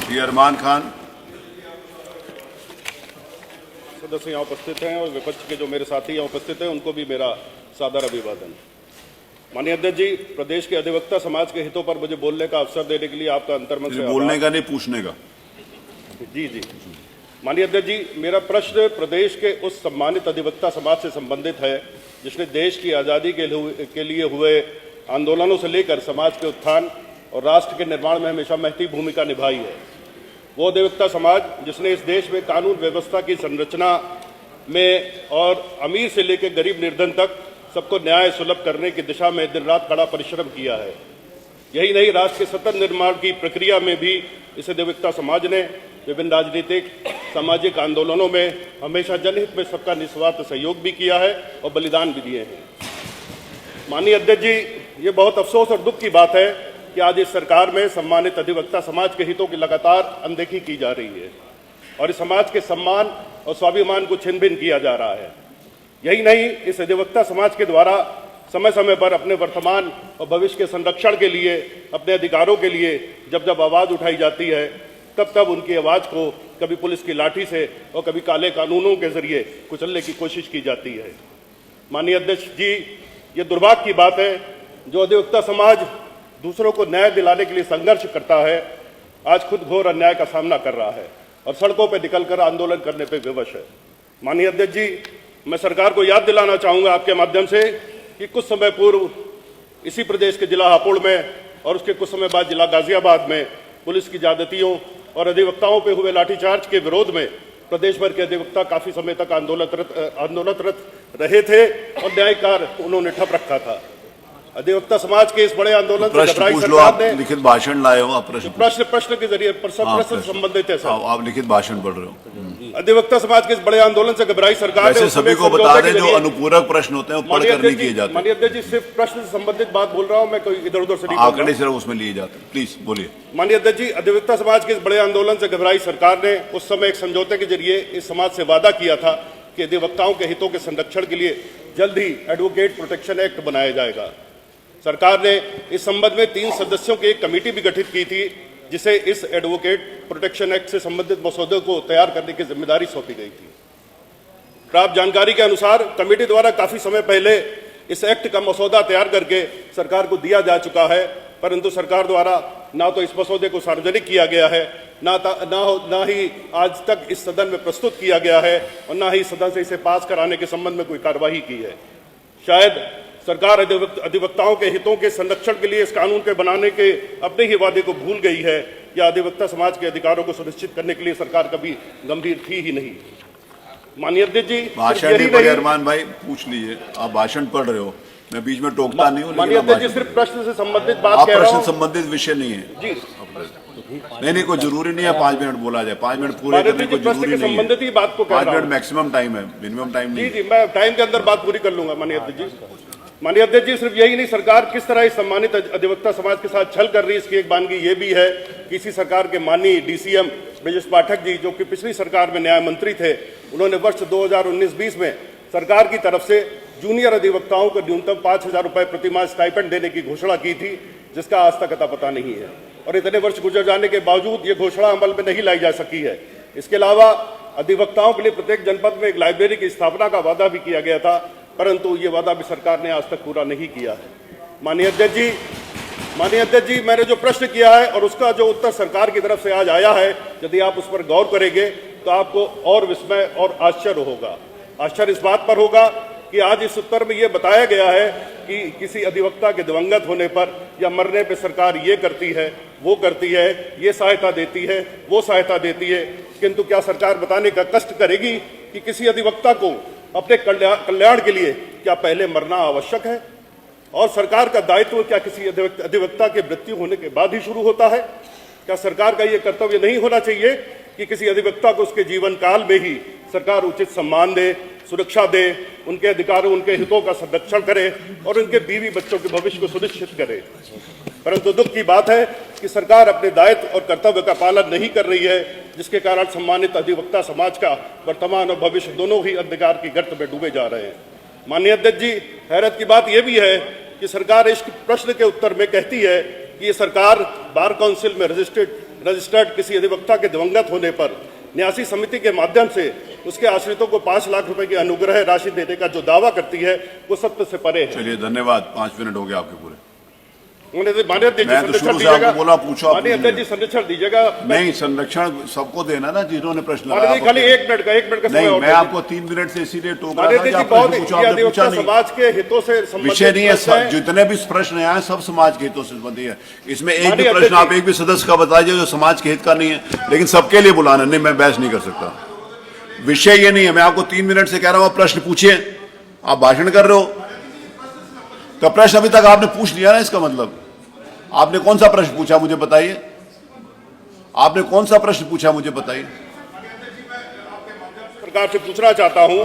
श्री अरमान खान। सदस्य यहाँ उपस्थित हैं और विपक्ष के जो मेरे साथी यहाँ उपस्थित हैं उनको भी मेरा सादर अभिवादन। माननीय अध्यक्ष जी, प्रदेश के अधिवक्ता समाज के हितों पर मुझे बोलने का अवसर देने के लिए आपका अंतर्मन से बोलने का नहीं, पूछने का। जी। माननीय अध्यक्ष जी, मेरा प्रश्न प्रदेश के उस सम्मानित अधिवक्ता समाज से संबंधित है जिसने देश की आज़ादी के लिए हुए आंदोलनों से लेकर समाज के उत्थान और राष्ट्र के निर्माण में हमेशा महती भूमिका निभाई है। वो अधिवक्ता समाज जिसने इस देश में कानून व्यवस्था की संरचना में और अमीर से लेकर गरीब निर्धन तक सबको न्याय सुलभ करने की दिशा में दिन रात कड़ा परिश्रम किया है। यही नहीं, राष्ट्र के सतत निर्माण की प्रक्रिया में भी इस अधिवक्ता समाज ने विभिन्न राजनीतिक सामाजिक आंदोलनों में हमेशा जनहित में सबका निस्वार्थ सहयोग भी किया है और बलिदान भी दिए हैं। माननीय अध्यक्ष जी, ये बहुत अफसोस और दुख की बात है कि आज इस सरकार में सम्मानित अधिवक्ता समाज के हितों की लगातार अनदेखी की जा रही है और इस समाज के सम्मान और स्वाभिमान को छिन भिन किया जा रहा है। यही नहीं, इस अधिवक्ता समाज के द्वारा समय समय पर अपने वर्तमान और भविष्य के संरक्षण के लिए, अपने अधिकारों के लिए जब जब आवाज़ उठाई जाती है तब तब उनकी आवाज़ को कभी पुलिस की लाठी से और कभी काले कानूनों के जरिए कुचलने की कोशिश की जाती है। माननीय अध्यक्ष जी, ये दुर्भाग्य की बात है, जो अधिवक्ता समाज दूसरों को न्याय दिलाने के लिए संघर्ष करता है, आज खुद घोर अन्याय का सामना कर रहा है और सड़कों पर निकलकर आंदोलन करने पर विवश है। माननीय अध्यक्ष जी, मैं सरकार को याद दिलाना चाहूँगा आपके माध्यम से कि कुछ समय पूर्व इसी प्रदेश के जिला हापुड़ में और उसके कुछ समय बाद जिला गाजियाबाद में पुलिस की ज्यादतियों और अधिवक्ताओं पर हुए लाठीचार्ज के विरोध में प्रदेश भर के अधिवक्ता काफी समय तक आंदोलनरत रहे थे और न्याय कार्य उन्होंने ठप रखा था। अधिवक्ता समाज के इस बड़े आंदोलन से घबराई सरकार ने लिखित भाषण लाए हो आप। प्रश्न के जरिए प्रश्न संबंधित है सर। आप लिखित भाषण पढ़ रहे हो। अधिवक्ता समाज के इस बड़े आंदोलन से घबराई सरकार ने सभी को बता दें जो अनुपूरक प्रश्न होते हैं पढ़ कर नहीं किए जाते। माननीय अध्यक्ष जी, सिर्फ प्रश्न से संबंधित बात बोल रहा हूँ मैं, कोई इधर उधर से नहीं। आंकड़े सिर्फ उसमें लिए जाते हैं, प्लीज बोलिए। माननीय अध्यक्ष जी, अधिवक्ता समाज के इस बड़े आंदोलन से घबराई सरकार ने उस समय एक समझौते के जरिए इस समाज से वादा किया था कि अधिवक्ताओं के हितों के संरक्षण के लिए जल्द ही एडवोकेट प्रोटेक्शन एक्ट बनाया जाएगा। सरकार ने इस संबंध में 3 सदस्यों की एक कमेटी भी गठित की थी जिसे इस एडवोकेट प्रोटेक्शन एक्ट से संबंधित मसौदे को तैयार करने की जिम्मेदारी सौंपी गई थी। प्राप्त जानकारी के अनुसार कमेटी द्वारा काफी समय पहले इस एक्ट का मसौदा तैयार करके सरकार को दिया जा चुका है, परंतु सरकार द्वारा ना तो इस मसौदे को सार्वजनिक किया गया है, ना ही आज तक इस सदन में प्रस्तुत किया गया है और ना ही सदन से इसे पास कराने के संबंध में कोई कार्यवाही की है। शायद सरकार अधिवक्ताओं के हितों के संरक्षण के लिए इस कानून के बनाने के अपने ही वादे को भूल गई है या अधिवक्ता समाज के अधिकारों को सुनिश्चित करने के लिए सरकार कभी गंभीर थी ही नहीं। माननीय अध्यक्ष जी, भाषण नहीं पढ़े अरमान भाई, पूछ लीजिए। आप भाषण पढ़ रहे हो, मैं बीच में टोकता नहीं हूँ। माननीय अध्यक्ष जी, सिर्फ प्रश्न से संबंधित बात कह रहा हूँ। प्रश्न संबंधित विषय नहीं है जी। नहीं, कोई जरूरी नहीं है 5 मिनट बोला जाए। 5 मिनट पूरे करने को जरूरी नहीं है। 5 मिनट मैक्सिमम टाइम है, मिनिमम टाइम नहीं। जी, मैं टाइम के अंदर बात पूरी कर लूंगा। माननीय अध्यक्ष जी, सिर्फ यही नहीं, सरकार किस तरह इस सम्मानित अधिवक्ता समाज के साथ छल कर रही है इसकी एक बानगी ये भी है कि इसी सरकार के माननीय डीसीएम ब्रजेश पाठक जी, जो कि पिछली सरकार में न्याय मंत्री थे, उन्होंने वर्ष 2019-20 में सरकार की तरफ से जूनियर अधिवक्ताओं को न्यूनतम 5,000 रुपए प्रतिमाह स्टाइपेंड देने की घोषणा की थी, जिसका आज तक अता पता नहीं है और इतने वर्ष गुजर जाने के बावजूद ये घोषणा अमल में नहीं लाई जा सकी है। इसके अलावा अधिवक्ताओं के लिए प्रत्येक जनपद में एक लाइब्रेरी की स्थापना का वादा भी किया गया था, परंतु ये वादा भी सरकार ने आज तक पूरा नहीं किया है। माननीय अध्यक्ष जी, मैंने जो प्रश्न किया है और उसका जो उत्तर सरकार की तरफ से आज आया है, यदि आप उस पर गौर करेंगे तो आपको और विस्मय और आश्चर्य होगा। आश्चर्य इस बात पर होगा कि आज इस उत्तर में ये बताया गया है कि किसी अधिवक्ता के दिवंगत होने पर या मरने पर सरकार ये करती है, वो करती है, ये सहायता देती है, वो सहायता देती है, किंतु क्या सरकार बताने का कष्ट करेगी कि किसी अधिवक्ता को अपने कल्याण के लिए क्या पहले मरना आवश्यक है और सरकार का दायित्व क्या किसी अधिवक्ता के मृत्यु होने के बाद ही शुरू होता है? क्या सरकार का यह कर्तव्य नहीं होना चाहिए कि किसी अधिवक्ता को उसके जीवन काल में ही सरकार उचित सम्मान दे, सुरक्षा दे, उनके अधिकारों, उनके हितों का संरक्षण करे और उनके बीवी बच्चों के भविष्य को सुनिश्चित करे? परंतु दुख की बात है कि सरकार अपने दायित्व और कर्तव्य का पालन नहीं कर रही है, जिसके कारण सम्मानित अधिवक्ता समाज का वर्तमान और भविष्य दोनों ही अंधकार की गर्त में डूबे जा रहे हैं। माननीय अध्यक्ष जी, हैरत की बात यह भी है कि सरकार इस प्रश्न के उत्तर में कहती है कि ये सरकार बार काउंसिल में रजिस्टर्ड रजिस्टर्ड किसी अधिवक्ता के दिवंगत होने पर न्यासी समिति के माध्यम से उसके आश्रितों को 5 लाख रुपए की अनुग्रह राशि देने का जो दावा करती है वो सत्य से परे है। चलिए धन्यवाद, 5 मिनट हो गए आपके पूरे। माननीय अध्यक्ष जी मैं तो संरक्षण शुरू से दीजिएगा। आपको बोला, पूछो आप माननीय अध्यक्ष जी संरक्षण दीजिएगा। नहीं, संरक्षण सबको देना ना जिन्होंने प्रश्न माननीय लगाया। खाली 1 मिनट का समय नहीं, और मैं आपको 3 मिनट से इसीलिए टोक रहा था कि जी आप बहुत प्रश्न पूछो, आपने पूछा नहीं। समाज के हितों से संबंधित विषय नहीं प्रश्न है, जितने भी प्रश्न आए सब समाज के हितों से संबंधित है। इसमें एक भी माननीय प्रश्न आप एक भी सदस्य का बताइए जो समाज के हित का नहीं है, लेकिन सबके लिए बुलाना नहीं, मैं बहस नहीं कर सकता। विषय ये नहीं है, मैं आपको 3 मिनट से कह रहा हूं आप प्रश्न पूछिए, आप भाषण कर रहे हो तो प्रश्न अभी तक आपने पूछ लिया ना, इसका मतलब आपने कौन सा प्रश्न पूछा मुझे बताइए, आपने कौन सा प्रश्न पूछा मुझे बताइए। सरकार से पूछना चाहता हूं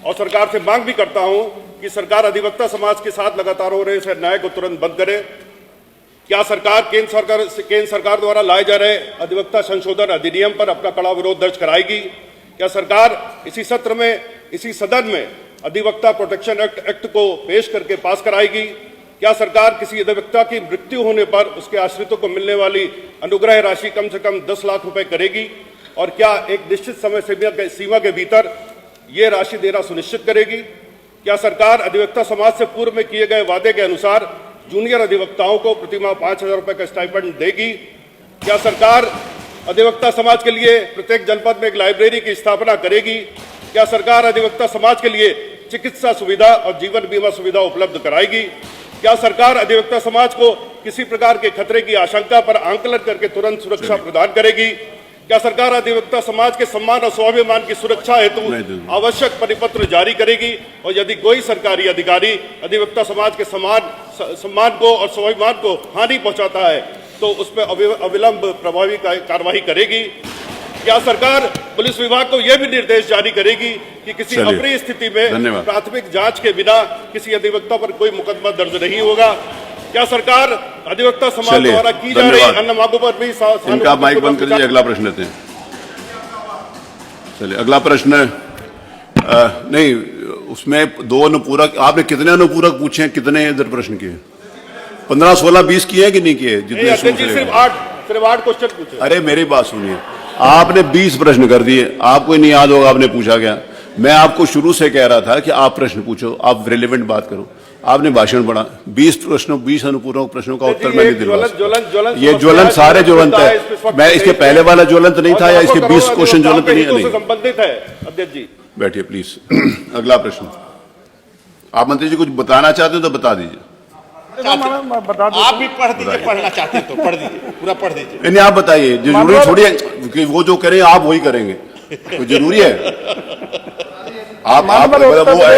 और सरकार से मांग भी करता हूं कि सरकार अधिवक्ता समाज के साथ लगातार हो रहे इस अन्याय को तुरंत बंद करे। क्या सरकार केंद्र सरकार द्वारा लाए जा रहे अधिवक्ता संशोधन अधिनियम पर अपना कड़ा विरोध दर्ज कराएगी? क्या सरकार इसी सत्र में, इसी सदन में अधिवक्ता प्रोटेक्शन एक्ट को पेश करके पास कराएगी? क्या सरकार किसी अधिवक्ता की मृत्यु होने पर उसके आश्रितों को मिलने वाली अनुग्रह राशि कम से कम 10 लाख रुपए करेगी? और क्या एक निश्चित समय सीमा के भीतर ये राशि देना सुनिश्चित करेगी? क्या सरकार अधिवक्ता समाज से पूर्व में किए गए वादे के अनुसार जूनियर अधिवक्ताओं को प्रतिमाह 5,000 रुपए का स्टाइपेंड देगी? क्या सरकार अधिवक्ता समाज के लिए प्रत्येक जनपद में एक लाइब्रेरी की स्थापना करेगी? क्या सरकार अधिवक्ता समाज के लिए चिकित्सा सुविधा और जीवन बीमा सुविधा उपलब्ध कराएगी? क्या सरकार अधिवक्ता समाज को किसी प्रकार के खतरे की आशंका पर आंकलन करके तुरंत सुरक्षा प्रदान करेगी? क्या सरकार अधिवक्ता समाज के सम्मान और स्वाभिमान की सुरक्षा हेतु आवश्यक परिपत्र जारी करेगी? और यदि कोई सरकारी अधिकारी अधिवक्ता समाज के सम्मान को और स्वाभिमान को हानि पहुंचाता है तो उस पर अविलंब प्रभावी कार्रवाई करेगी? क्या सरकार पुलिस विभाग को यह भी निर्देश जारी करेगी कि किसी अप्रिय स्थिति में प्राथमिक जांच के बिना किसी अधिवक्ता पर कोई मुकदमा दर्ज नहीं होगा? क्या सरकार अधिवक्ता समाज द्वारा की जा रही अन्य मांगों पर भी इनका माइक बंद कर दीजिए, अगला प्रश्न लेते हैं। चलिए अगला प्रश्न नहीं, उसमें 2 अनुपूरक, आपने कितने अनुपूरक पूछे हैं, कितने इधर प्रश्न किए? 15, 16, 20 किए कि नहीं किए? जितने सिर्फ 8 क्वेश्चन पूछे। अरे मेरी बात सुनिए, आपने 20 प्रश्न कर दिए, आपको नहीं याद होगा आपने पूछा क्या। मैं आपको शुरू से कह रहा था कि आप प्रश्न पूछो, आप रिलेवेंट बात करो, आपने भाषण पढ़ा। 20 अनुपूरक प्रश्नों का उत्तर मैं नहीं दिलवा। ये ज्वलंत सारे ज्वलंत है। मैं इसके पहले वाला ज्वलंत नहीं था या इसके 20 क्वेश्चन ज्वलंत नहीं? संबंधित है अध्यक्ष जी। बैठिए प्लीज। अगला प्रश्न, आप मंत्री जी कुछ बताना चाहते हो तो बता दीजिए। आप भी पढ़ दीजिए, पढ़ना चाहते हैं तो पढ़ दीजिए, पूरा पढ़ दीजिए। नहीं आप बताइए, जो जरूरी थोड़ी है कि वो जो करें आप वही करेंगे, तो जरूरी है? आप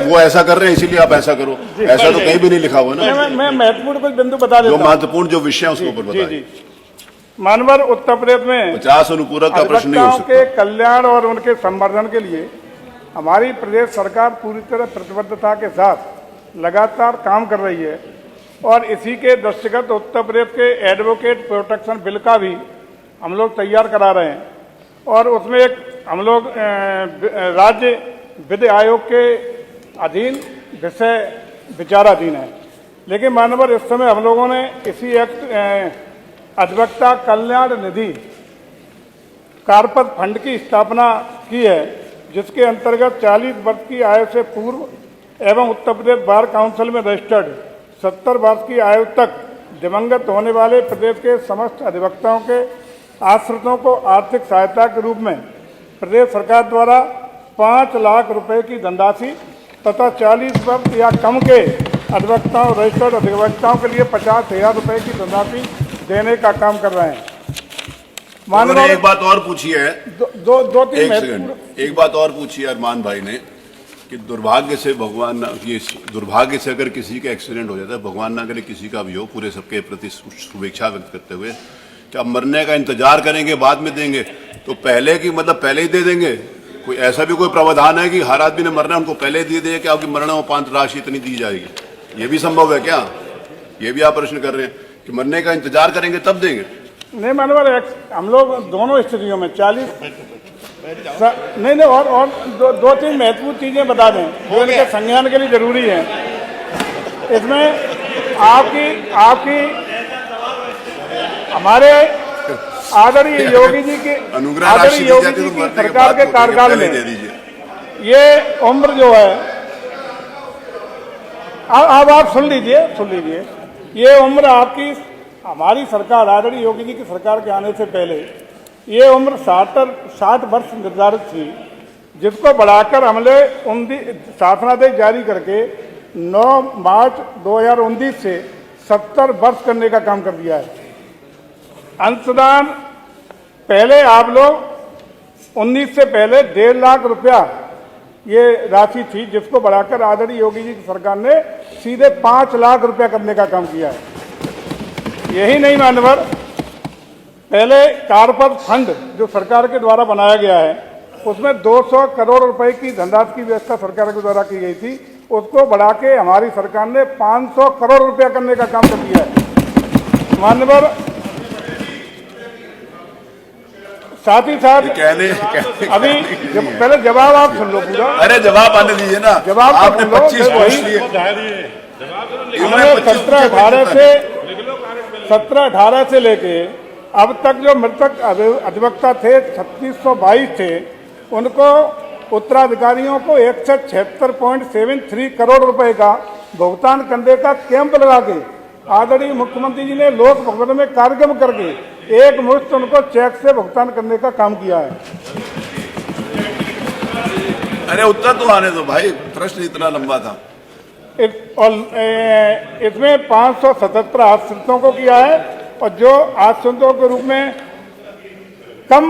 वो ऐसा कर रहे हैं इसीलिए आप ऐसा करो, ऐसा तो कहीं भी नहीं लिखा हुआ ना। मैं महत्वपूर्ण कुछ बिंदु बता देता हूं। जो महत्वपूर्ण जो विषय है उसके ऊपर बताइए। मानवर उत्तर प्रदेश में 50 अनुपूरक का प्रश्न नहीं हो सकता। के कल्याण और उनके संवर्धन के लिए हमारी प्रदेश सरकार पूरी तरह प्रतिबद्धता के साथ लगातार काम कर रही है और इसी के दृष्टिगत उत्तर प्रदेश के एडवोकेट प्रोटेक्शन बिल का भी हम लोग तैयार करा रहे हैं और उसमें एक हम लोग राज्य विधि आयोग के अधीन विषय विचाराधीन है। लेकिन मानवर इस समय हम लोगों ने इसी एक्ट अधिवक्ता कल्याण निधि कारपत फंड की स्थापना की है, जिसके अंतर्गत 40 वर्ष की आयु से पूर्व एवं उत्तर प्रदेश बार काउंसिल में रजिस्टर्ड 70 वर्ष की आयु तक दिवंगत होने वाले प्रदेश के समस्त अधिवक्ताओं के आश्रितों को आर्थिक सहायता के रूप में प्रदेश सरकार द्वारा 5 लाख रुपए की धनराशि तथा 40 वर्ष या कम के अधिवक्ताओं रजिस्टर्ड अधिवक्ताओं के लिए 50,000 रुपए की धनराशि देने का काम कर रहे हैं। माननीय एक बात और पूछी है, दो तीन एक बात और पूछी है अरमान भाई ने कि दुर्भाग्य से भगवान, ये दुर्भाग्य से अगर किसी का एक्सीडेंट हो जाता है, भगवान ना करे किसी का भी हो, पूरे सबके प्रति शुभेच्छा व्यक्त करते हुए क्या मरने का इंतजार करेंगे बाद में देंगे? तो पहले की मतलब पहले ही दे देंगे? कोई ऐसा भी कोई प्रावधान है कि हर आदमी ने मरना उनको पहले दे दे कि आपकी मरना में 5 राशि इतनी दी जाएगी? ये भी संभव है क्या? ये भी आप प्रश्न कर रहे हैं कि मरने का इंतजार करेंगे तब देंगे? नहीं मानवर, हम लोग दोनों स्थितियों में 40 नहीं और दो तीन महत्वपूर्ण चीजें बता दें जो इनके संज्ञान के लिए जरूरी है। इसमें आपकी हमारे आदरणीय योगी जी की अनुग्रह राशि दी योगी जाती जी तो की मरने के सरकार बाद के होती है, कार्यकाल पहले में दे दीजिए। ये उम्र जो है, अब आप सुन लीजिए, ये उम्र आपकी हमारी सरकार आदरणीय योगी जी की सरकार के आने से पहले ये उम्र 60 वर्ष निर्धारित थी, जिसको बढ़ाकर हमने शासनादेश जारी करके 9 मार्च 2019 से 70 वर्ष करने का काम कर दिया है। अंशदान पहले आप लोग 19 से पहले 1.5 लाख रुपया ये राशि थी, जिसको बढ़ाकर आदरणीय योगी जी की सरकार ने सीधे 5 लाख रुपया करने का काम किया है। यही नहीं मान्यवर, पहले कारपर फंड जो सरकार के द्वारा बनाया गया है, उसमें 200 करोड़ रुपए की धनराशि की व्यवस्था सरकार के द्वारा की गई थी, उसको बढ़ा के हमारी सरकार ने 500 करोड़ रुपया करने का काम कर दिया है। मान्यवर, साथ ही साथ अभी पहले जवाब आप सुन लो पूरा। अरे जवाब आने दीजिए ना, जवाब आपने 25 पूछ लिए। 17-18 से लेके अब तक जो मृतक अधिवक्ता थे 3622 थे, उनको उत्तराधिकारियों को 176.73 करोड़ रुपए का भुगतान करने का कैंप लगा के आदरणीय मुख्यमंत्री जी ने लोक भवन में कार्यक्रम करके एक मुश्त उनको चेक से भुगतान करने का काम किया है। अरे उत्तर तो आने दो भाई, प्रश्न इतना लंबा था। इसमें 577 आश्रितों को किया है, और जो आश्रितों के रूप में कम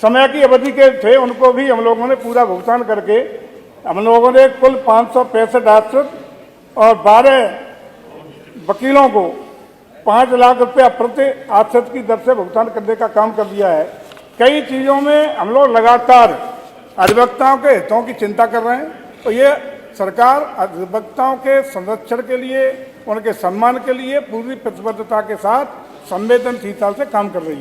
समय की अवधि के थे उनको भी हम लोगों ने पूरा भुगतान करके हम लोगों ने कुल 565 आश्रित और 12 वकीलों को 5 लाख रुपया प्रति आश्रित की दर से भुगतान करने का काम कर दिया है। कई चीज़ों में हम लोग लगातार अधिवक्ताओं के हितों की चिंता कर रहे हैं, और ये सरकार अधिवक्ताओं के संरक्षण के लिए, उनके सम्मान के लिए पूरी प्रतिबद्धता के साथ संवेदनशीलता से काम कर रही है।